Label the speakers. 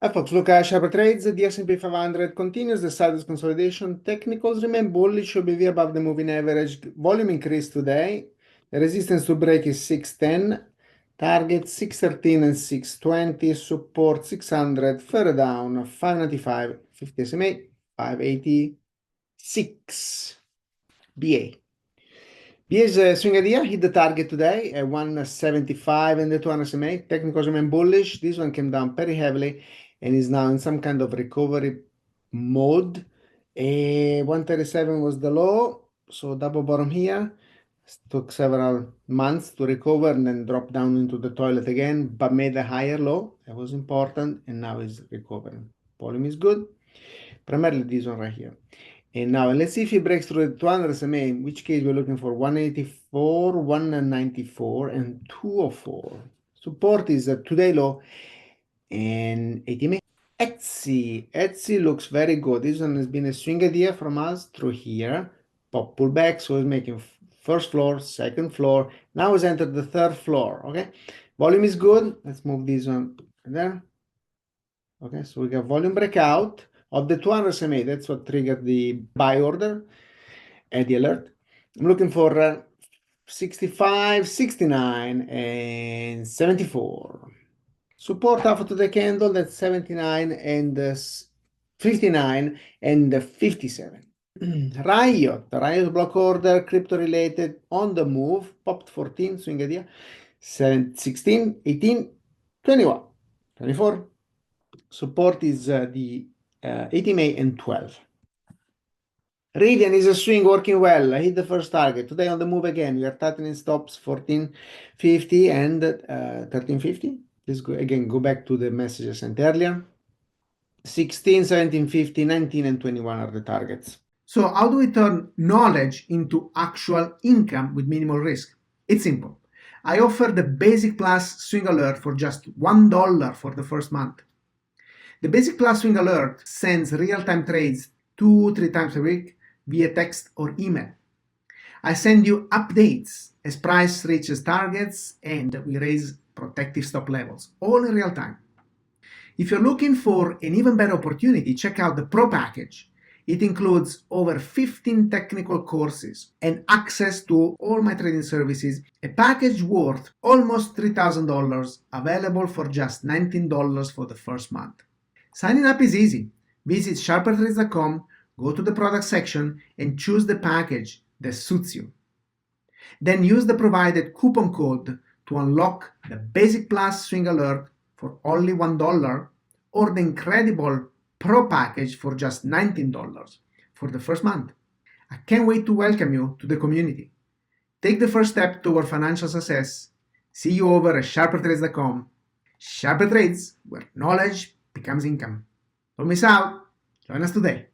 Speaker 1: Hi folks, look at SharperTrades. The S&P 500 continues the sideways consolidation. Technicals remain bullish, should be above the moving average. Volume increase today. The resistance to break is 610. Target 613 and 620. Support 600. Further down 595. 50 SMA 586. BA. BA's swing idea hit the target today at 175 and the 200 SMA. Technicals remain bullish. This one came down very heavily and is now in some kind of recovery mode. 137 was the low, so double bottom here. Took several months to recover and then dropped down into the toilet again, but made a higher low. That was important, and now is recovering. Volume is good. Primarily this one right here. And now let's see if it breaks through the 200 SMA, in which case we're looking for 184, 194, and 204. Support is today low and 80 MA. ESTY looks very good. This one has been a swing idea from us through here. Pop pullback, so it's making first floor, second floor. Now it's entered the third floor. Okay, volume is good. Let's move this one there. Okay, so we got volume breakout of the 200 SMA. That's what triggered the buy order and the alert. I'm looking for 65, 69, and 74. Support after the candle, that's 79 and 59 and 57. RIOT block order, crypto related, on the move, popped 14, swing idea, 16, 18, 21, 24. Support is the 80 MA and 12. RIVN is a swing working well. I hit the first target. Today on the move again. We are tightening stops 1450 and 1350. Let's go again, go back to the messages sent earlier. 16, 17, 50, 19, and 21 are the targets.
Speaker 2: So how do we turn knowledge into actual income with minimal risk? It's simple. I offer the Basic Plus Swing Alert for just $1 for the first month. The Basic Plus Swing Alert sends real-time trades 2-3 times a week via text or email. I send you updates as price reaches targets and we raise protective stop levels, all in real time. If you're looking for an even better opportunity, check out the Pro package. It includes over 15 technical courses and access to all my trading services, a package worth almost $3,000 available for just $19 for the first month. Signing up is easy. Visit SharperTrades.com, go to the product section and choose the package that suits you. Then use the provided coupon code to unlock the Basic Plus Swing Alert for only $1 or the incredible Pro package for just $19 for the first month. I can't wait to welcome you to the community. Take the first step toward financial success. See you over at SharperTrades.com. SharperTrades, where knowledge becomes income. Don't miss out. Join us today.